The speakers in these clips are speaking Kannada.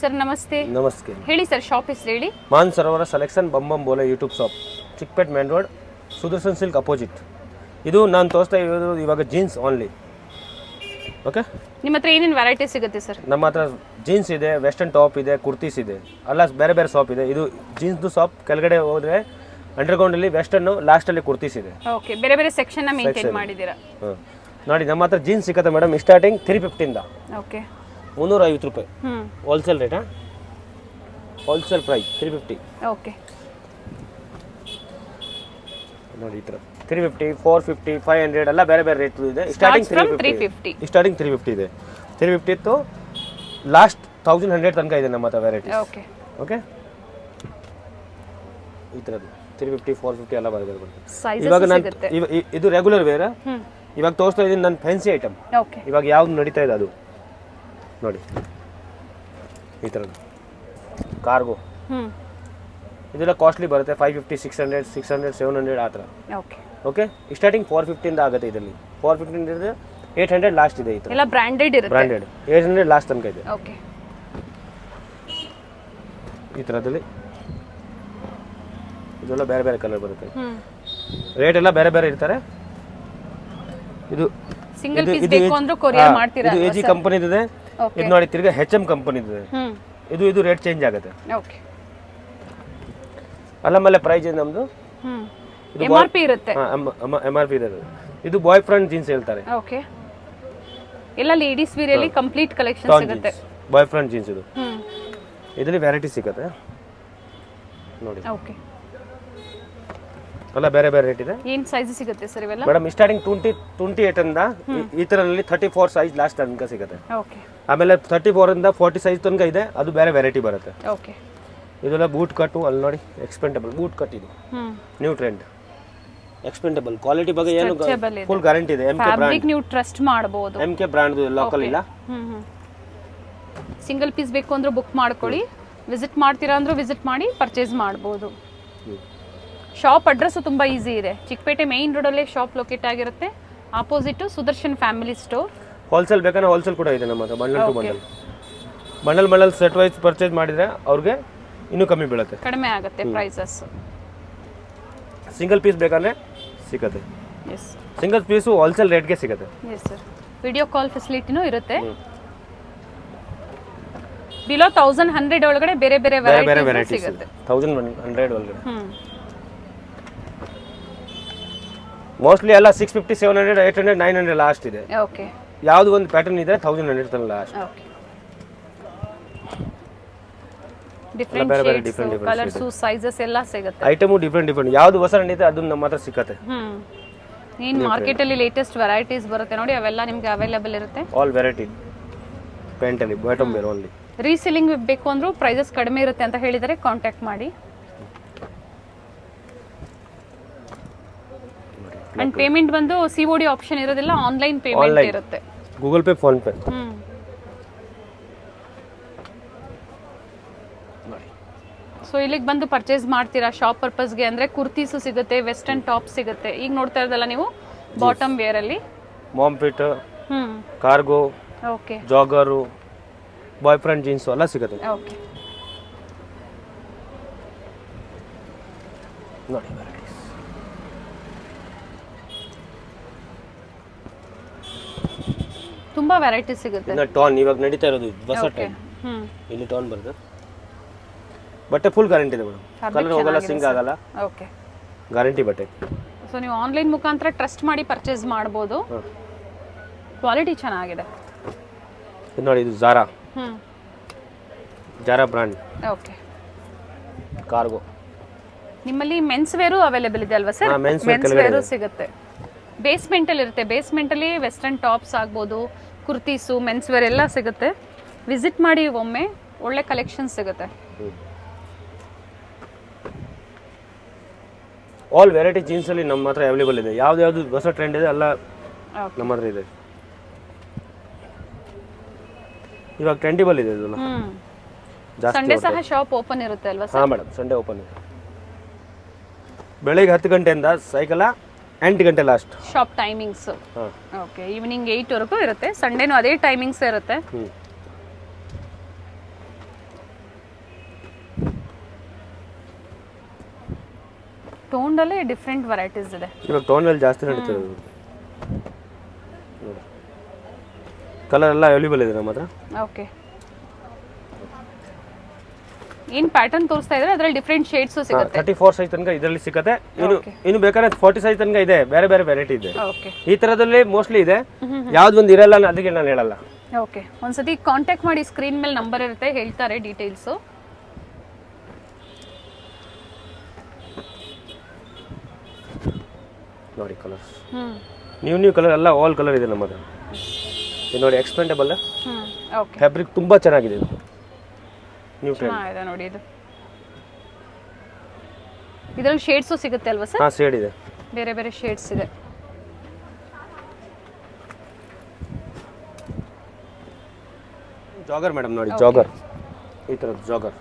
ಸರ್ ನಮಸ್ತೆ. ನಮಸ್ತೆ. ಹೇಳಿ ಸರ್, ಶಾಪ್ ಹೆಸರು ಹೇಳಿ. Mansarovar selection Bam Bam Bhole YouTube shop, Chickpet main road, Sudarshan silk opposite. ಇದು ನಾನು ತೋರಿಸ್ತಾ ಇರೋದು ಇವಾಗ ಜೀನ್ಸ್ ಓನ್ಲಿ. ಓಕೆ, ನಿಮ್ಮ ಹತ್ರ ಏನೇನು ವೆರೈಟಿ ಸಿಗುತ್ತೆ ಸರ್? ನಮ್ಮ ಹತ್ರ ಜೀನ್ಸ್ ಇದೆ, ವೆಸ್ಟರ್ನ್ ಟಾಪ್ ಇದೆ, ಕುರ್ತೀಸ್ ಇದೆ, ಎಲ್ಲ ಬೇರೆ ಬೇರೆ ಶಾಪ್ ಇದೆ. ಇದು ಜೀನ್ಸ್ದು ಶಾಪ್. ಕೆಳಗಡೆ ಹೋದರೆ ಅಂಡರ್ಗ್ರೌಂಡಲ್ಲಿ ವೆಸ್ಟರ್ನು, ಲಾಸ್ಟಲ್ಲಿ ಕುರ್ತೀಸ್ ಇದೆ. ಓಕೆ, ಬೇರೆ ಬೇರೆ ಸೆಕ್ಷನ್ನ ಮೇಂಟೈನ್ ಮಾಡಿದ್ದೀರಾ. ನೋಡಿ, ನಮ್ಮ ಹತ್ರ ಜೀನ್ಸ್ ಸಿಗುತ್ತೆ ಮೇಡಮ್, ಸ್ಟಾರ್ಟಿಂಗ್ 350 ಇಂದ. ಓಕೆ, 350 ರೂಪಾಯಿ ಹೋಲ್ಸೇಲ್ ರೇಟಾ, ಹೋಲ್ಸೇಲ್ ಪ್ರೈಸ್ 350. ಓಕೆ, ನೋಡಿ ಈ ಥರ 350, 450, 500 ಎಲ್ಲ ಬೇರೆ ಬೇರೆ ರೇಟ್ ಇದೆ. ಸ್ಟಾರ್ಟಿಂಗ್ 350, ಸ್ಟಾರ್ಟಿಂಗ್ 350 ಇದೆ. 350 ಇತ್ತು, ಲಾಸ್ಟ್ 1100 ತನಕ ಇದೆ ನಮ್ಮ ಹತ್ರ ವೆರೈಟಿ. ಓಕೆ, ಓಕೆ, ಈ ಥರದ್ದು 350, 450 ಎಲ್ಲ ಬೇರೆ ಬೇರೆ ಬರ್ತದೆ. ಇವಾಗ ನಾನು ಇದು ರೆಗ್ಯುಲರ್ ವೇರ್. ಇವಾಗ ತೋರಿಸ್ತಾ ಇದ್ದೀನಿ ನನ್ನ ಫ್ಯಾನ್ಸಿ ಐಟಮ್. ಓಕೆ, ಇವಾಗ ಯಾವ್ದು ನಡೀತಾ ಇದೆ ಅದು ನೋಡಿ, ಈ ಥರದ್ದು ಕಾರ್ಗೋ. ಇದೆಲ್ಲ ಕಾಸ್ಟ್ಲಿ ಬರುತ್ತೆ, 550, 600, 600, 700 ಆ ಥರ. ಓಕೆ, ಓಕೆ, ಸ್ಟಾರ್ಟಿಂಗ್ 450 ಇಂದ ಆಗುತ್ತೆ. ಇದರಲ್ಲಿ 450 ಇದೆ, 800 ಲಾಸ್ಟ್ ಇದೆ. ಈ ಥರ ಎಲ್ಲ ಬ್ರಾಂಡೆಡ್ ಇರುತ್ತೆ. ಬ್ರಾಂಡೆಡ್ 800 ಲಾಸ್ಟ್ ತನಕ ಇದೆ. ಓಕೆ, ಈ ಥರದಲ್ಲಿ ಇದೆಲ್ಲ ಬೇರೆ ಬೇರೆ ಕಲರ್ ಬರುತ್ತೆ. ರೇಟ್ ಎಲ್ಲ ಬೇರೆ ಬೇರೆ ಇರ್ತಾರೆ. ಇದು ಸಿಂಗಲ್ ಪೀಸ್ ಬೇಕು ಅಂದ್ರೆ ಕೊರಿಯರ್ ಮಾಡ್ತೀರಾ? ಇದು ಎಜಿ ಕಂಪನಿದು ಇದೆ. ಇದು ನೋಡಿ, ತಿರ್ಗಾ HM ಕಂಪನಿದು ಇದೆ. ಇದು ರೇಟ್ ಚೇಂಜ್ ಆಗುತ್ತೆ. ಓಕೆ, ಅಲ್ಲಮೇಲೆ ಪ್ರೈಸ್ ಇದೆ ನಮ್ದು. MRP ಇರುತ್ತೆ. MRP ಇದೆ. ಇದು ಬಾಯ್ ಫ್ರೆಂಡ್ ಜೀನ್ಸ್ ಹೇಳ್ತಾರೆ. ಓಕೆ, ಎಲ್ಲ ಲೇಡೀಸ್ ವೇರ್ ಅಲ್ಲಿ ಕಂಪ್ಲೀಟ್ ಕಲೆಕ್ಷನ್ ಸಿಗುತ್ತೆ. ಬಾಯ್ ಫ್ರೆಂಡ್ ಜೀನ್ಸ್ ಇದು. ಇದರಲ್ಲಿ ವೆರೈಟಿ ಸಿಗುತ್ತೆ ನೋಡಿ. ಓಕೆ, ಎಲ್ಲ ಬೇರೆ ಬೇರೆ ರೇಟ್ ಇದೆ. ಏನು ಸೈಜ್ ಸಿಗುತ್ತೆ ಸರ್ ಇವೆಲ್ಲ? ಮೇಡಮ್ ಸ್ಟಾರ್ಟಿಂಗ್ 28 ಇಂದ ಈ ತರದಲ್ಲಿ 34 ಸೈಜ್ ಲಾಸ್ಟ್ ತನಕ ಸಿಗುತ್ತೆ. ಓಕೆ, ಆಮೇಲೆ 34 ಇಂದ 40 ಸೈಜ್ ತನಕ ಇದೆ. ಅದು ಬೇರೆ ವೆರೈಟಿ ಬರುತ್ತೆ. ಓಕೆ, ಇದೆಲ್ಲ ಬೂಟ್ ಕಟ್ಟು. ಅಲ್ಲಿ ನೋಡಿ, ಎಕ್ಸ್ಪೆಂಡಬಲ್ ಬೂಟ್ ಕಟ್. ಇದು ನ್ಯೂ ಟ್ರೆಂಡ್ ಎಕ್ಸ್ಪೆಂಡಬಲ್ ಕ್ವಾಲಿಟಿ ಬಗ್ಗೆ ಏನು ಫುಲ್ ಗ್ಯಾರಂಟಿ ಇದೆ. MK ಬ್ರಾಂಡ್, ನೀವು ಟ್ರಸ್ಟ್ ಮಾಡಬಹುದು. MK ಬ್ರಾಂಡ್ ಲೋಕಲ್ ಇಲ್ಲ. ಸಿಂಗಲ್ ಪೀಸ್ ಬೇಕು ಅಂದ್ರೆ ಬುಕ್ ಮಾಡ್ಕೊಳ್ಳಿ. ವಿಸಿಟ್ ಮಾಡ್ತೀರಾ ಅಂದ್ರೆ ವಿಸಿಟ್ ಮಾಡಿ ಪರ್ಚೇಸ್ ಮಾಡಬಹುದು. ಶಾಪ್ ಅಡ್ರೆಸ್ ತುಂಬಾ ಈಸಿ ಇದೆ. ಚಿಕ್ಕಪೇಟೆ ಮೇನ್ ರೋಡ್ ಅಲ್ಲೇ ಶಾಪ್ ಲೊಕೇಟ್ ಆಗಿರುತ್ತೆ. Opposite Sudarshan family store. Wholesale ಬೇಕಂದ್ರೆ ಹೋಲ್ಸೇಲ್ ಕೂಡ ಇದೆ ನಮ್ಮ ಹತ್ರ. Bundle to bundle set wise purchase ಮಾಡಿದ್ರೆ ಅವ್ರಿಗೆ ಇನ್ನೂ ಕಮ್ಮಿ ಬೀಳುತ್ತೆ, ಕಡಿಮೆ ಆಗುತ್ತೆ ಪ್ರೈಸಸ್. ಸಿಂಗಲ್ ಪೀಸ್ ಬೇಕಂದ್ರೆ ಸಿಗುತ್ತೆ. ಎಸ್, ಸಿಂಗಲ್ ಪೀಸು ಹೋಲ್ಸೇಲ್ ರೇಟ್ಗೆ ಸಿಗುತ್ತೆ. ಎಸ್ ಸರ್, ವಿಡಿಯೋ ಕಾಲ್ ಫೆಸಿಲಿಟಿನೂ ಇರುತ್ತೆ. ಬಿಲೋ 1100 ಒಳಗಡೆ ಬೇರೆ ಬೇರೆ ವೆರೈಟಿ ಸಿಗುತ್ತೆ. 1100 ಒಳಗಡೆ ಮೋಸ್ಟ್ಲಿ ಎಲ್ಲ 650, 700, 800, 900 ಲಾಸ್ಟ್ ಇದೆ. ಓಕೆ, ಯಾವುದು ಒಂದು ಪ್ಯಾಟರ್ನ್ ಇದೆ 1100 ತನಕ last. Okay, different shades, colours, sizes ಎಲ್ಲ ಸಿಗುತ್ತೆ. ಐಟಮು ಡಿಫರೆಂಟ್ ಯಾವುದು ಹೊಸ ನಡೀತೆ ಅದು ನಮ್ಮ ಹತ್ರ ಸಿಗುತ್ತೆ. ಏನು ಮಾರ್ಕೆಟ್ ಅಲ್ಲಿ ಲೇಟೆಸ್ಟ್ ವೆರೈಟೀಸ್ ಬರುತ್ತೆ ನೋಡಿ, ಅವೆಲ್ಲ ನಿಮಗೆ ಅವೈಲೇಬಲ್ ಇರುತ್ತೆ. ಆಲ್ ವೆರೈಟಿ ಪ್ಯಾಂಟ್ ಅಲ್ಲಿ ಬಾಟಮ್ ವೇರ್ ಓನ್ಲಿ. ರೀಸೆಲ್ಲಿಂಗ್ ಬೇಕು ಅಂದ್ರೂ ಪ್ರೈಸಸ್ ಕಡಿಮೆ ಇರುತ್ತೆ ಅಂತ ಹೇಳಿದರೆ ಕಾಂಟ್ಯಾಕ್ಟ್ ಮಾಡಿ. ಅಂಡ್ ಪೇಮೆಂಟ್ ಬಂದು COD ಆಪ್ಷನ್ ಇರೋದಿಲ್ಲ, ಆನ್ಲೈನ್ ಪೇಮೆಂಟ್ ಇರುತ್ತೆ. Google pay, phone pay. So ಇಲ್ಲಿಗೆ ಬಂದು ಪರ್ಚೇಸ್ ಮಾಡ್ತೀರಾ ಶಾಪ್ ಪರ್ಪಸ್ಗೆ ಅಂದ್ರೆ ಕುರ್ತೀಸು ಸಿಗುತ್ತೆ, ವೆಸ್ಟರ್ನ್ ಟಾಪ್ ಸಿಗುತ್ತೆ. ಈಗ ನೋಡ್ತಾ ಇರೋದಲ್ಲ ನೀವು ಬಾಟಮ್ ವೇರ್ ಅಲ್ಲಿ ma'am fit, cargo, okay, ಜಾಗರು, boy friend jeans ಎಲ್ಲ ಸಿಗುತ್ತೆ. ಓಕೆ, ನೋಡಿ ತುಂಬಾ ವೆರೈಟಿ ಸಿಗುತ್ತೆ. ಇನ್ನ ಟೋನ್ ಇವಾಗ ನಡೀತಾ ಇರೋದು ಹೊಸ ಟೈಪ್. ಇಲ್ಲಿ ಟೋನ್ ಬರುತ್ತೆ. ಬಟ್ಟೆ ಫುಲ್ ಗ್ಯಾರಂಟಿ ಇದೆ ಮೇಡಮ್. ಕಲರ್ ಹೋಗಲ್ಲ, ಸಿಂಕ್ ಆಗಲ್ಲ. ಓಕೆ, ಗ್ಯಾರಂಟಿ ಬಟ್ಟೆ. ಸೊ ನೀವು ಆನ್ಲೈನ್ ಮುಖಾಂತರ ಟ್ರಸ್ಟ್ ಮಾಡಿ ಪರ್ಚೇಸ್ ಮಾಡಬಹುದು. ಕ್ವಾಲಿಟಿ ಚೆನ್ನಾಗಿದೆ. ಇದು ನೋಡಿ, ಇದು ಜಾರಾ ಬ್ರಾಂಡ್. Okay, cargo. ನಿಮ್ಮಲ್ಲಿ ಮೆನ್ಸ್ ವೇರು ಅವೈಲೇಬಲ್ ಇದೆ ಅಲ್ವಾ ಸರ್? ಮೆನ್ಸ್ ವೇರು ಸಿಗುತ್ತೆ. ಬೇಸ್ಮೆಂಟ್ ಅಲ್ಲಿ ಇರುತ್ತೆ. ಬೇಸ್ಮೆಂಟ್ ಅಲ್ಲಿ ವೆಸ್ಟರ್ನ್ ಟಾಪ್ಸ್ ಆಗ್ಬೋದು, ಕುರ್ತೀಸು, ಮೆನ್ಸ್ ವೇರ್ ಎಲ್ಲ ಸಿಗುತ್ತೆ. ವಿಸಿಟ್ ಮಾಡಿ ಒಮ್ಮೆ, ಒಳ್ಳೆ ಕಲೆಕ್ಷನ್ ಸಿಗುತ್ತೆ. ಆಲ್ ವೆರೈಟಿ ಜೀನ್ಸ್ ಅಲ್ಲಿ ನಮ್ಮ ಹತ್ರ ಅವೈಲೇಬಲ್ ಇದೆ. ಯಾವ್ದು ಹೊಸ ಟ್ರೆಂಡ್ ಇದೆ ಎಲ್ಲ ನಮ್ಮ ಹತ್ರ ಇದೆ. ಇವಾಗ ಟ್ರೆಂಡಿಬಲ್ ಇದೆ ಇದೆಲ್ಲ. ಸಂಡೇ ಸಹ ಶಾಪ್ ಓಪನ್ ಇರುತ್ತೆ ಅಲ್ವಾ ಸರ್? ಹಾಂ ಮೇಡಮ್, ಸಂಡೇ ಓಪನ್ ಇದೆ. ಬೆಳಿಗ್ಗೆ 10 ಗಂಟೆಯಿಂದ ಸಾಯಂಕಾಲ 8 ಗಂಟೆ last shop timings. Okay, evening 8 ವರೆಗೂ ಇರುತ್ತೆ. ಸಂಡೇನೂ ಅದೇ ಟೈಮಿಂಗ್ಸ್ ಇರುತ್ತೆ. ಟೋನ್ಡಲ್ಲೇ ಡಿಫ್ರೆಂಟ್ ವೆರೈಟೀಸ್ ಇದೆ. ಇವಾಗ ಟೋನಲ್ಲಿ ಜಾಸ್ತಿ ನಡೀತದೆ. ಕಲರ್ ಎಲ್ಲ ಅವೈಲೇಬಲ್ ಇದೆ ನಮ್ಮ ಹತ್ರ. ಓಕೆ, ಏನು ಪ್ಯಾಟರ್ನ್ ತೋರಿಸ್ತಾ ಇದ್ರೆ ಅದರಲ್ಲಿ ಡಿಫ್ರೆಂಟ್ ಶೇಡ್ಸ್ ಸಿಗುತ್ತೆ. 34 ಸೈಜ್ ತನಕ ಇದರಲ್ಲಿ ಸಿಗುತ್ತೆ. ಇನ್ನು ಬೇಕಾದ್ರೆ 40 ಸೈಜ್ ತನಕ ಇದೆ. ಬೇರೆ ಬೇರೆ ವೆರೈಟಿ ಇದೆ. ಓಕೆ, ಈ ತರದಲ್ಲಿ ಮೋಸ್ಟ್ಲಿ ಇದೆ. ಯಾವ್ದು ಒಂದು ಇರಲ್ಲ ಅದಕ್ಕೆ ನಾನು ಹೇಳಲ್ಲ. ಓಕೆ, ಒಂದ್ಸತಿ ಕಾಂಟ್ಯಾಕ್ಟ್ ಮಾಡಿ, ಸ್ಕ್ರೀನ್ ಮೇಲೆ ನಂಬರ್ ಇರುತ್ತೆ, ಹೇಳ್ತಾರೆ ಡೀಟೇಲ್ಸು. ನೋಡಿ ಕಲರ್ಸ್ ನ್ಯೂ ಕಲರ್ ಎಲ್ಲ ಆಲ್ ಕಲರ್ ಇದೆ ನಮ್ಮ ಹತ್ರ. ಇದು ನೋಡಿ ಎಕ್ಸ್ಪೆಂಡಬಲ್. ಓಕೆ, ಫ್ಯಾಬ್ರಿಕ್ ತುಂಬಾ ಚೆನ್ನಾಗಿದೆ. ಇದು ನ್ಯೂ ಟ್ರೆಂಡ್ ಇದೆ ನೋಡಿ. ಇದರಲ್ಲಿ ಶೇಡ್ಸು ಸಿಗುತ್ತೆ ಅಲ್ವಾ ಸರ್? ಹಾ, ಶೇಡ್ ಇದೆ, ಬೇರೆ ಬೇರೆ ಶೇಡ್ಸ್ ಇದೆ. ಜಾಗರ್ ಮೇಡಮ್ ನೋಡಿ, ಜಾಗರ್ ಈ ತರದ್ದು ಜಾಗರ್.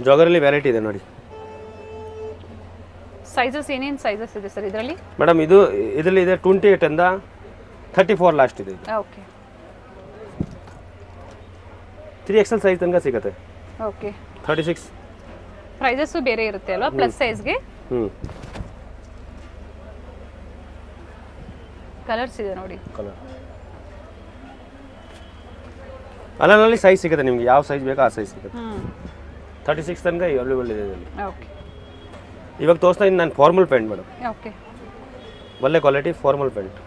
ಜಾಗರಲ್ಲಿ ವೆರೈಟಿ ಇದೆ ನೋಡಿ. ಸೈಜಸ್ ಏನೇನು ಸೈಜಸ್ ಇದೆ ಸರ್ ಇದರಲ್ಲಿ? ಮೇಡಮ್ ಇದರಲ್ಲಿ ಇದೆ 28 ಇಂದ 34 ಲಾಸ್ಟ್ ಇದೆ. ಓಕೆ, 3XL ಸೈಜ್ ತನಕ ಸಿಗುತ್ತೆ. ಓಕೆ, 36 ಪ್ರೈಸಸ್ ಬೇರೆ ಇರುತ್ತೆ ಅಲ್ವಾ ಪ್ಲಸ್ ಸೈಜ್ಗೆ? ಕಲರ್ಸ್ ಇದೆ ನೋಡಿ. ಕಲರ್ ಅಲ್ಲಲ್ಲಿ ಸೈಜ್ ಸಿಗುತ್ತೆ ನಿಮಗೆ, ಯಾವ ಸೈಜ್ ಬೇಕೋ ಆ ಸೈಜ್ ಸಿಗುತ್ತೆ. 36 ತನಕ ಅವೈಲೇಬಲ್ ಇದೆ ಇದರಲ್ಲಿ. ಓಕೆ, ಇವಾಗ ತೋರಿಸ್ತಾ ಇದ್ದೀನಿ ನಾನು ಫಾರ್ಮಲ್ ಪ್ಯಾಂಟ್ ಮೇಡಮ್. ಓಕೆ, ಒಳ್ಳೆ quality formal pant.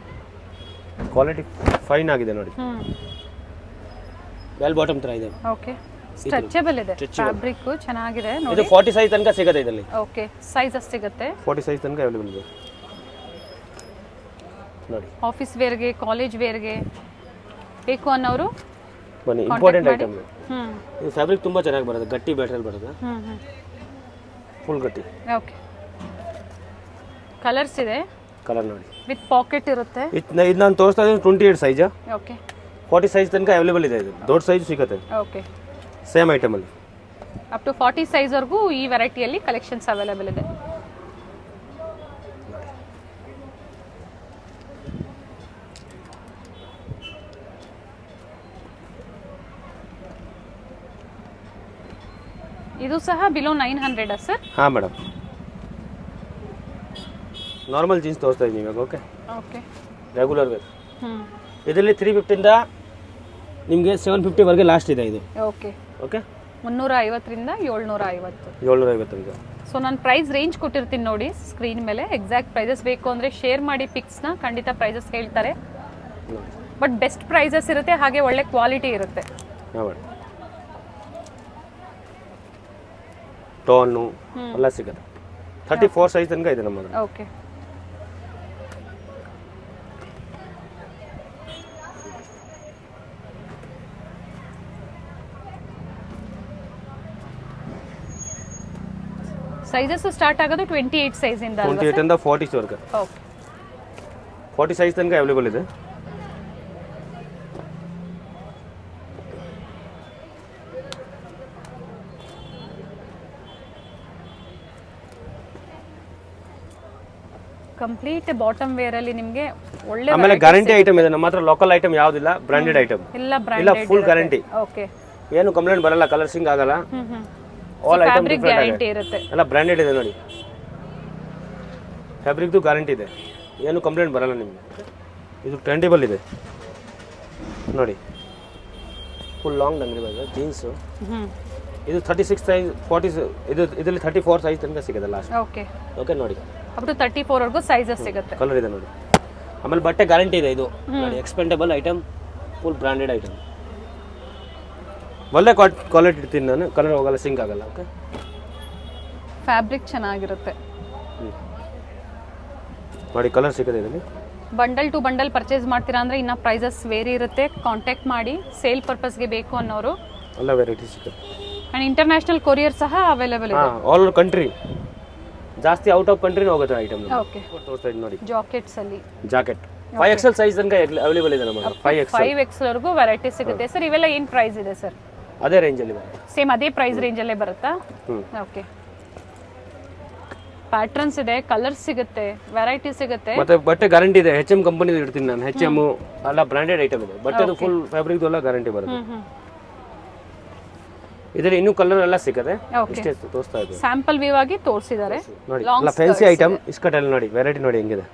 Quality fine ಆಗಿದೆ ನೋಡಿ. ಬೆಲ್ ಬಾಟಮ್ ತರ ಇದೆ. ಓಕೆ, ಸ್ಟ್ರೆಚಬಲ್ ಇದೆ, ಫ್ಯಾಬ್ರಿಕ್ ಚೆನ್ನಾಗಿದೆ ನೋಡಿ. ಇದು 40 ಸೈಜ್ ತನಕ ಸಿಗುತ್ತೆ ಇದರಲ್ಲಿ. ಓಕೆ, ಸೈಜಸ್ ಸಿಗುತ್ತೆ. 40 ಸೈಜ್ ತನಕ ಅವೈಲೇಬಲ್ ಇದೆ ನೋಡಿ. ಆಫೀಸ್ ವೇರ್ಗೆ, ಕಾಲೇಜ್ ವೇರ್ಗೆ ಬೇಕು ಅನ್ನೋರು ಬನ್ನಿ. ಇಂಪಾರ್ಟೆಂಟ್ ಐಟಮ್ ಇದು. ಫ್ಯಾಬ್ರಿಕ್ ತುಂಬಾ ಚೆನ್ನಾಗಿ ಬರುತ್ತೆ, ಗಟ್ಟಿ ಬ್ಯಾಟ್ರಲ್ಲಿ ಬರುತ್ತೆ, ಫುಲ್ ಗಟ್ಟಿ. ಓಕೆ, ಕಲರ್ಸ್ ಇದೆ. ಕಲರ್ ನೋಡಿ, ವಿತ್ ಪಾಕೆಟ್ ಇರುತ್ತೆ. ಇದು ನಾನು ತೋರಿಸ್ತಾ ಇದ್ದೀನಿ 28 ಸೈಜ್. ಓಕೆ, 40 ಸೈಜ್ ತನಕ ಅವೈಲೇಬಲ್ ಇದೆ. ಇದು ದೊಡ್ಡ ಸೈಜ್ ಸಿಗುತ್ತೆ. ಓಕೆ, ಸೇಮ್ ಐಟಮ್ ಅಲ್ಲಿ ಅಪ್ ಟು 40 ಸೈಜ್ ವರೆಗೂ ಈ ವೆರೈಟಿಯಲ್ಲಿ ಕಲೆಕ್ಷನ್ಸ್ ಅವೈಲೇಬಲ್ ಇದೆ. ಇದು ಸಹ ಬಿಲೋ 900 ಸರ್? ಹಾಂ ಮೇಡಮ್, ನಾರ್ಮಲ್ ಜೀನ್ಸ್ ತೋರಿಸ್ತಾ ಇದ್ದೀನಿ ಇವಾಗ. Okay, okay, regular wear. ಇದರಲ್ಲಿ 350 ಇಂದ ನಿಮಗೆ 750 ವರೆಗೆ ಲಾಸ್ಟ್ ಇದೆ ಇದು. ಓಕೆ, ಓಕೆ, 350 ರಿಂದ 750. 750 ಇದೆ. ಸೊ ನಾನು ಪ್ರೈಸ್ ರೇಂಜ್ ಕೊಟ್ಟಿರ್ತೀನಿ ನೋಡಿ ಸ್ಕ್ರೀನ್ ಮೇಲೆ. ಎಕ್ಸಾಕ್ಟ್ ಪ್ರೈಸಸ್ ಬೇಕು ಅಂದರೆ ಶೇರ್ ಮಾಡಿ ಪಿಕ್ಸ್ನ, ಖಂಡಿತ ಪ್ರೈಸಸ್ ಹೇಳ್ತಾರೆ. ಬಟ್ ಬೆಸ್ಟ್ ಪ್ರೈಸಸ್ ಇರುತ್ತೆ, ಹಾಗೆ ಒಳ್ಳೆ ಕ್ವಾಲಿಟಿ ಇರುತ್ತೆ. ಹಾಂ ಮೇಡಮ್, ಟೋನು ಎಲ್ಲ ಸಿಗುತ್ತೆ. 34 ಸೈಜ್ ತನಕ ಇದೆ ನಮ್ಮ ಹತ್ರ. ಓಕೆ, ಸೈಜಸ್ ಸ್ಟಾರ್ಟ್ ಆಗೋದು 28 ಸೈಜ್ ಇಂದ ಅಲ್ವಾ? 28 ಇಂದ 40 ವರೆಗೆ. ಓಕೆ, 40 ಸೈಜ್ ತನಕ ಅವೈಲೇಬಲ್ ಇದೆ. ಕಂಪ್ಲೀಟ್ ಬಾಟಮ್ ವೇರ್ ಅಲ್ಲಿ ನಿಮಗೆ ಒಳ್ಳೆ. ಆಮೇಲೆ ಗ್ಯಾರಂಟಿ ಐಟಮ್ ಇದೆ ನಮ್ಮ ಹತ್ರ. ಲೋಕಲ್ ಐಟಮ್ ಯಾವುದಿಲ್ಲ, ಬ್ರಾಂಡೆಡ್ ಐಟಮ್ ಇಲ್ಲ. ಇಲ್ಲ, ಫುಲ್ ಗ್ಯಾರಂಟಿ. ಓಕೆ, ಏನು ಕಂಪ್ಲೇಂಟ್ ಬರಲ್ಲ, ಕಲರ್ಸಿಂಗ್ ಆಗಲ್ಲ. ಆಲ್ ಐಟಮ್ ಫ್ಯಾಬ್ರಿಕ್ ಗ್ಯಾರಂಟಿ ಇರುತ್ತೆ. ಎಲ್ಲ ಬ್ರಾಂಡೆಡ್ ಇದೆ ನೋಡಿ. ಫ್ಯಾಬ್ರಿಕ್ದು ಗ್ಯಾರಂಟಿ ಇದೆ, ಏನು ಕಂಪ್ಲೇಂಟ್ ಬರಲ್ಲ ನಿಮಗೆ. ಇದು ಟ್ರೆಂಡೇಬಲ್ ಇದೆ ನೋಡಿ, ಫುಲ್ ಲಾಂಗ್ ಅಂಗಡಿ ಬಂದರೆ ಜೀನ್ಸು. ಇದು 36 ಸೈಜ್, 40 ಇದರಲ್ಲಿ 34 ಸೈಜ್ ತನಕ ಸಿಗುತ್ತೆ ಲಾಸ್ಟ್. ಓಕೆ, ಓಕೆ ನೋಡಿ, ಅಪ್ ಟು 34 ವರೆಗೂ ಸೈಜಸ್ ಸಿಗುತ್ತೆ. ಕಲರ್ ಇದೆ ನೋಡಿ. ಆಮೇಲೆ ಬಟ್ಟೆ ಗ್ಯಾರಂಟಿ ಇದೆ. ಇದು ನೋಡಿ, expandable item, full branded item. ಒಳ್ಳೆ ಕ್ವಾಲಿಟಿ ಇಡ್ತೀನಿ ನಾನು, ಕಲರ್ ಹೋಗಲ್ಲ, ಸಿಂಕ್ ಆಗಲ್ಲ. ಓಕೆ, ಫ್ಯಾಬ್ರಿಕ್ ಚೆನ್ನಾಗಿರುತ್ತೆ ನೋಡಿ. ಕಲರ್ ಸಿಗುತ್ತೆ ಇದರಲ್ಲಿ. ಬಂಡಲ್ ಟು ಬಂಡಲ್ ಪರ್ಚೇಸ್ ಮಾಡ್ತೀರಾ ಅಂದರೆ ಇನ್ನೂ ಪ್ರೈಸಸ್ ವೇರಿ ಇರುತ್ತೆ. ಕಾಂಟ್ಯಾಕ್ಟ್ ಮಾಡಿ, ಸೇಲ್ ಪರ್ಪಸ್ಗೆ ಬೇಕು ಅನ್ನೋರು. ಎಲ್ಲ ವೆರೈಟಿ ಸಿಗುತ್ತೆ. ಆ್ಯಂಡ್ ಇಂಟರ್ನ್ಯಾಷನಲ್ ಕೊರಿಯರ್ ಸಹ ಅವೈಲೇಬಲ್ ಇದೆ. ಆಲ್ ಓವರ್ ಕಂಟ್ರಿ, ಜಾಸ್ತಿ ಔಟ್ ಆಫ್ ಕಂಟ್ರಿನೇ ಹೋಗುತ್ತೆ ಐಟಮ್. ಓಕೆ, ತೋರಿಸ್ತಾ ಇದ್ದೀನಿ ನೋಡಿ. ಜಾಕೆಟ್ಸ್ ಅಲ್ಲಿ ಜಾಕೆಟ್ 5XL ಸೈಜ್ ತನಕ ಅವೈಲೇಬಲ್ ಇದೆ ನಮ್ಮ ಹತ್ರ. 5XL ವರೆಗೂ ವೆರೈಟಿ ಸಿಗುತ್ತೆ ಸರ್. ಇವೆಲ್ಲ ಏನು ಪ್ರೈಸ್ ಇದೆ ಸರ್? ಅದೇ ರೇಂಜಲ್ಲಿ ಬರುತ್ತೆ. ಸೇಮ್ ಅದೇ ಪ್ರೈಸ್ ರೇಂಜಲ್ಲೇ ಬರುತ್ತಾ? ಓಕೆ, ಪ್ಯಾಟರ್ನ್ಸ್ ಇದೆ, ಕಲರ್ಸ್ ಸಿಗುತ್ತೆ, ವೆರೈಟಿ ಸಿಗುತ್ತೆ. ಮತ್ತೆ ಬಟ್ಟೆ ಗ್ಯಾರಂಟಿ ಇದೆ. HM ಕಂಪನಿದು ಇಡ್ತೀನಿ ನಾನು. HM ಎಲ್ಲ ಬ್ರಾಂಡೆಡ್ ಐಟಮ್ ಇದೆ. ಬಟ್ಟೆದು ಫುಲ್ ಫ್ಯಾಬ್ರಿಕ್ ಎಲ್ಲ ಗ್ಯಾರಂಟಿ ಬರುತ್ತೆ. ಇದರಲ್ಲಿ ಇನ್ನೂ ಕಲರ್ ಎಲ್ಲ ಸಿಗುತ್ತೆ. Okay. ಇಷ್ಟೇ ತೋರಿಸ್ತಾ ಇದ್ದೀವಿ ಸ್ಯಾಂಪಲ್ ವ್ಯೂ ಆಗಿ ತೋರಿಸಿದ್ದಾರೆ. ನೋಡಿ. ಎಲ್ಲ ಫ್ಯಾನ್ಸಿ ಐಟಮ್ ಇಸ್ಕಟಲ್ಲಿ ನೋಡಿ ವೆರೈಟಿ ನೋಡಿ ಹೆಂಗಿದೆ.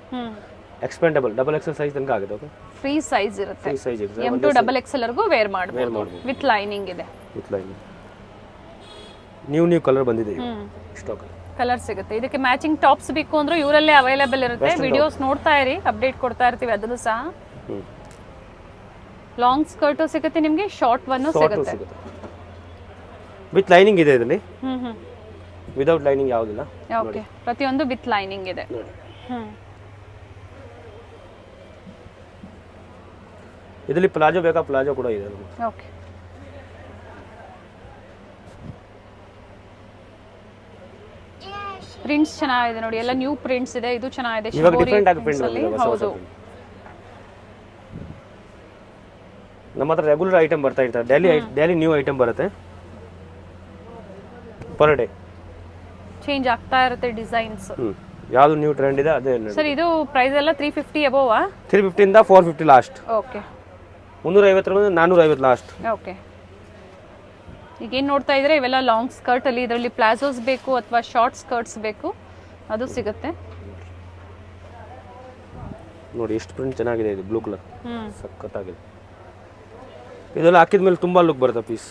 ಎಕ್ಸ್ಪೆಂಡಬಲ್ ಡಬಲ್ ಎಕ್ಸೆಲ್ ಸೈಜ್ ತನಕ ಆಗುತ್ತೆ. ಓಕೆ ಫ್ರೀ ಸೈಜ್ ಇರುತ್ತೆ. ಫ್ರೀ ಸೈಜ್ ಇದೆ. M to XXL ವರೆಗೂ ವೇರ್ ಮಾಡಬಹುದು. ವಿತ್ ಲೈನಿಂಗ್ ಇದೆ. With lining. ನ್ಯೂ ಕಲರ್ ಬಂದಿದೆ ಈಗ ಸ್ಟಾಕ್. ಕಲರ್ ಸಿಗುತ್ತೆ. ಇದಕ್ಕೆ ಮ್ಯಾಚಿಂಗ್ ಟಾಪ್ಸ್ ಬೇಕು ಅಂದ್ರೆ ಇವರಲ್ಲೇ ಅವೈಲೇಬಲ್ ಇರುತ್ತೆ. ವಿಡಿಯೋಸ್ ನೋಡ್ತಾ ಇರಿ, ಅಪ್ಡೇಟ್ ಕೊಡ್ತಾ ಇರ್ತೀವಿ ಅದನ್ನು ಸಹ. ಲಾಂಗ್ ಸ್ಕರ್ಟು ಸಿಗುತ್ತೆ ನಿಮಗೆ, ಶಾರ್ಟ್ ಒನ್ ಸಿಗುತ್ತೆ. ವಿತ್ ಲೈನಿಂಗ್ ಇದೆ ಇದರಲ್ಲಿ. ವಿದೌಟ್ ಲೈನಿಂಗ್ ಯಾವುದಿಲ್ಲ. ಓಕೆ, ಪ್ರತಿಯೊಂದು ವಿತ್ ಲೈನಿಂಗ್ ಇದೆ. ಇದರಲ್ಲಿ ಪ್ಲಾಜೋ ಬೇಕಾ ಪ್ಲಾಜೋ ಕೂಡ ಇದೆ. ಓಕೆ, ಪ್ರಿಂಟ್ಸ್ ಚೆನ್ನಾಗಿದೆ ನೋಡಿ, ಎಲ್ಲ ನ್ಯೂ ಪ್ರಿಂಟ್ಸ್ ಇದೆ. ಇದು ಚೆನ್ನಾಗಿದೆ. ಇವಾಗ ಡಿಫರೆಂಟ್ ಆಗಿ ಪ್ರಿಂಟ್ ಬಂದಿದೆ. ಹೌದು, ನಮ್ಮ ಹತ್ರ ರೆಗ್ಯುಲರ್ ಐಟಮ್ ಬರ್ತಾ ಇರ್ತಾರೆ. ಡೈಲಿ ನ್ಯೂ ಐಟಮ್ ಬರುತ್ತೆ ಪರ್ ಡೇ. ಚೇಂಜ್ ಆಗ್ತಾ ಇರುತ್ತೆ ಡಿಸೈನ್ಸ್. ಯಾವುದು ನ್ಯೂ ಟ್ರೆಂಡ್ ಇದೆ ಅದೇ. ಸರ್ ಇದು ಪ್ರೈಸ್ ಎಲ್ಲ 350 ಅಬೋವ್ 350 ಇಂದ 450 ಲಾಸ್ಟ್. ಓಕೆ, 350 ರಿಂದ 450 ಲಾಸ್ಟ್. ಓಕೆ, ಈಗ ಏನು ನೋಡ್ತಾ ಇದ್ರೆ ಇವೆಲ್ಲ ಲಾಂಗ್ ಸ್ಕರ್ಟ್ ಅಲ್ಲಿ. ಇದರಲ್ಲಿ ಪ್ಲಾಜೋಸ್ ಬೇಕು ಅಥವಾ ಶಾರ್ಟ್ ಸ್ಕರ್ಟ್ಸ್ ಬೇಕು, ಅದು ಸಿಗುತ್ತೆ. ನೋಡಿ ಎಷ್ಟು ಪ್ರಿಂಟ್ ಚೆನ್ನಾಗಿದೆ. ಇದು ಬ್ಲೂ ಕಲರ್ ಸಖತ್ತಾಗಿದೆ. ಇದೆಲ್ಲ ಹಾಕಿದ ಮೇಲೆ ತುಂಬಾ ಲುಕ್ ಬರುತ್ತೆ ಪೀಸ್.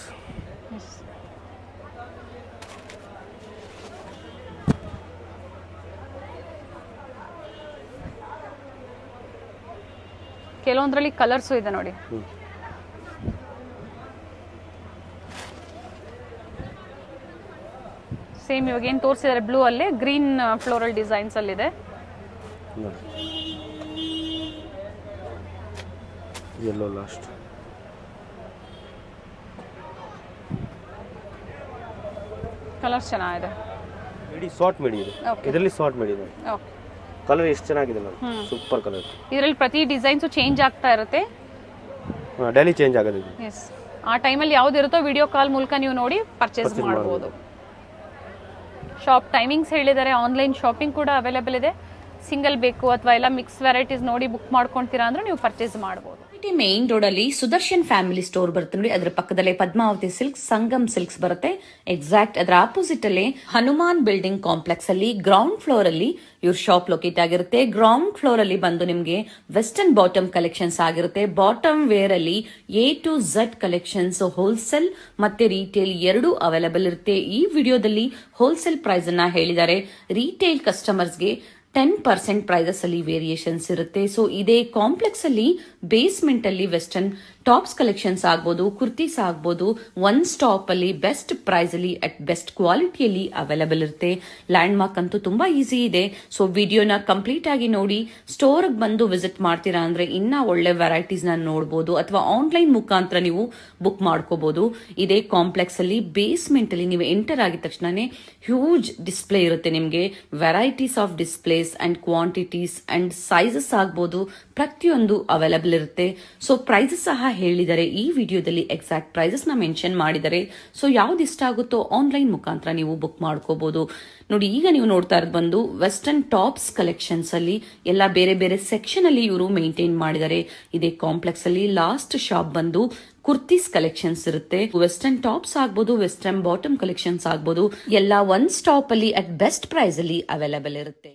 ಕೆಲವೊಂದರಲ್ಲಿ ಕಲರ್ಸು ಇದೆ ನೋಡಿ. ಸೇಮ್ ಇವಾಗ ಏನು ತೋರಿಸಿದ್ದಾರೆ ಬ್ಲೂ ಅಲ್ಲಿ ಗ್ರೀನ್ ಫ್ಲೋರಲ್ ಡಿಸೈನ್ಸ್ ಅಲ್ಲಿ ಇದೆ. Yellow last. ಕಲರ್ಸ್ ಚೆನ್ನಾಗಿದೆ. ಮಿಡಿ ಶಾರ್ಟ್ ಮಿಡಿ ಇದೆ. ಇದರಲ್ಲಿ ಶಾರ್ಟ್ ಮಿಡಿ ಇದೆ. ಓಕೆ, ಕಲರ್ ಎಷ್ಟು ಚೆನ್ನಾಗಿದೆ ನೋಡಿ, ಸೂಪರ್ ಕಲರ್. ಇದರಲ್ಲಿ ಪ್ರತಿ ಡಿಸೈನ್ಸು ಚೇಂಜ್ ಆಗ್ತಾ ಇರುತ್ತೆ. ಡೈಲಿ ಚೇಂಜ್ ಆಗೋದು ಇದು. ಎಸ್, ಆ ಟೈಮಲ್ಲಿ ಯಾವ್ದು ಇರುತ್ತೋ ವಿಡಿಯೋ ಕಾಲ್ ಮೂಲಕ ನೀವು ನೋಡಿ ಪರ್ಚೇಸ್ ಮಾಡ್ಬೋದು. ಶಾಪ್ ಟೈಮಿಂಗ್ಸ್ ಹೇಳಿದ್ದಾರೆ. ಆನ್ಲೈನ್ ಶಾಪಿಂಗ್ ಕೂಡ ಅವೈಲೇಬಲ್ ಇದೆ. ಸಿಂಗಲ್ ಬೇಕು ಅಥವಾ ಎಲ್ಲ ಮಿಕ್ಸ್ ವೆರೈಟೀಸ್ ನೋಡಿ ಬುಕ್ ಮಾಡ್ಕೊಂತೀರಾ ಅಂದ್ರೆ ನೀವು ಪರ್ಚೇಸ್ ಮಾಡಬಹುದು. ಮೇನ್ ರೋಡ್ ಅಲ್ಲಿ ಸುದರ್ಶನ್ ಫ್ಯಾಮಿಲಿ ಸ್ಟೋರ್ ಬರುತ್ತೆ ನೋಡಿ. ಅದರ ಪಕ್ಕದಲ್ಲೇ ಪದ್ಮಾವತಿ ಸಿಲ್ಕ್ಸ್, ಸಂಗಮ್ ಸಿಲ್ಕ್ಸ್ ಬರುತ್ತೆ. ಎಕ್ಸಾಕ್ಟ್ ಅದರ ಆಪೋಸಿಟ್ ಅಲ್ಲಿ ಹನುಮಾನ್ ಬಿಲ್ಡಿಂಗ್ ಕಾಂಪ್ಲೆಕ್ಸ್ ಅಲ್ಲಿ ಗ್ರೌಂಡ್ ಫ್ಲೋರ್ ಅಲ್ಲಿ ಇವ್ರ ಶಾಪ್ ಲೊಕೇಟ್ ಆಗಿರುತ್ತೆ. ಗ್ರೌಂಡ್ ಫ್ಲೋರ್ ಅಲ್ಲಿ ಬಂದು ನಿಮ್ಗೆ ವೆಸ್ಟರ್ನ್ ಬಾಟಮ್ ಕಲೆಕ್ಷನ್ಸ್ ಆಗಿರುತ್ತೆ. ಬಾಟಮ್ ವೇರ್ ಅಲ್ಲಿ A to Z collections wholesale ಮತ್ತೆ ರೀಟೇಲ್ ಎರಡೂ ಅವೈಲೇಬಲ್ ಇರುತ್ತೆ. ಈ ವಿಡಿಯೋದಲ್ಲಿ ಹೋಲ್ಸೇಲ್ ಪ್ರೈಸ್ ಅನ್ನ ಹೇಳಿದ್ದಾರೆ. ರೀಟೇಲ್ ಕಸ್ಟಮರ್ಸ್ಗೆ 10% ಪ್ರೈಸಸ್ ಅಲ್ಲಿ ವೇರಿಯೇಷನ್ಸ್ ಇರುತ್ತೆ. ಸೊ ಇದೇ ಕಾಂಪ್ಲೆಕ್ಸ್ ಅಲ್ಲಿ ಬೇಸ್ಮೆಂಟ್ ಅಲ್ಲಿ ವೆಸ್ಟರ್ನ್ ಟಾಪ್ಸ್ ಕಲೆಕ್ಷನ್ಸ್ ಆಗ್ಬೋದು, ಕುರ್ತೀಸ್ ಆಗ್ಬೋದು, ಒನ್ ಸ್ಟಾಪ್ ಅಲ್ಲಿ ಬೆಸ್ಟ್ ಪ್ರೈಸ್ ಅಲ್ಲಿ ಅಟ್ ಬೆಸ್ಟ್ ಕ್ವಾಲಿಟಿಯಲ್ಲಿ ಅವೈಲೇಬಲ್ ಇರುತ್ತೆ. ಲ್ಯಾಂಡ್ ಮಾರ್ಕ್ ಅಂತೂ ತುಂಬಾ ಈಸಿ ಇದೆ. ಸೊ ವಿಡಿಯೋನ ಕಂಪ್ಲೀಟ್ ಆಗಿ ನೋಡಿ. ಸ್ಟೋರ್ ಬಂದು ವಿಸಿಟ್ ಮಾಡ್ತೀರಾ ಅಂದ್ರೆ ಇನ್ನ ಒಳ್ಳೆ ವೆರೈಟೀಸ್ ನ ನೋಡಬಹುದು ಅಥವಾ ಆನ್ಲೈನ್ ಮುಖಾಂತರ ನೀವು ಬುಕ್ ಮಾಡ್ಕೋಬಹುದು. ಇದೇ ಕಾಂಪ್ಲೆಕ್ಸ್ ಅಲ್ಲಿ ಬೇಸ್ಮೆಂಟ್ ಅಲ್ಲಿ ನೀವು ಎಂಟರ್ ಆಗಿದ ತಕ್ಷಣನೇ ಹ್ಯೂಜ್ ಡಿಸ್ಪ್ಲೇ ಇರುತ್ತೆ. ನಿಮ್ಗೆ varieties of displays and quantities and sizes ಆಗ್ಬೋದು, ಪ್ರತಿಯೊಂದು ಅವೈಲೇಬಲ್ ಇರುತ್ತೆ. ಸೊ ಪ್ರೈಸಸ್ ಸಹ ಹೇಳಿದ್ದಾರೆ. ಈ ವಿಡಿಯೋದಲ್ಲಿ ಎಕ್ಸಾಕ್ಟ್ ಪ್ರೈಸಸ್ ನ ಮೆನ್ಷನ್ ಮಾಡಿದ್ದಾರೆ. ಸೊ ಯಾವ್ದು ಇಷ್ಟ ಆಗುತ್ತೋ ಆನ್ಲೈನ್ ಮುಖಾಂತರ ನೀವು ಬುಕ್ ಮಾಡ್ಕೋಬಹುದು. ನೋಡಿ, ಈಗ ನೀವು ನೋಡ್ತಾ ಇರೋದು ಬಂದು ವೆಸ್ಟರ್ನ್ ಟಾಪ್ಸ್ ಕಲೆಕ್ಷನ್ಸ್ ಅಲ್ಲಿ ಎಲ್ಲ ಬೇರೆ ಬೇರೆ ಸೆಕ್ಷನ್ ಅಲ್ಲಿ ಇವರು ಮೇಂಟೈನ್ ಮಾಡಿದ್ದಾರೆ. ಇದೇ ಕಾಂಪ್ಲೆಕ್ಸ್ ಅಲ್ಲಿ ಲಾಸ್ಟ್ ಶಾಪ್ ಬಂದು ಕುರ್ತೀಸ್ ಕಲೆಕ್ಷನ್ಸ್ ಇರುತ್ತೆ. ವೆಸ್ಟರ್ನ್ ಟಾಪ್ಸ್ ಆಗ್ಬೋದು, ವೆಸ್ಟರ್ನ್ ಬಾಟಮ್ ಕಲೆಕ್ಷನ್ಸ್ ಆಗ್ಬೋದು, ಎಲ್ಲ ಒನ್ ಸ್ಟಾಪ್ ಅಲ್ಲಿ ಅಟ್ ಬೆಸ್ಟ್ ಪ್ರೈಸ್ ಅಲ್ಲಿ ಅವೈಲೇಬಲ್ ಇರುತ್ತೆ.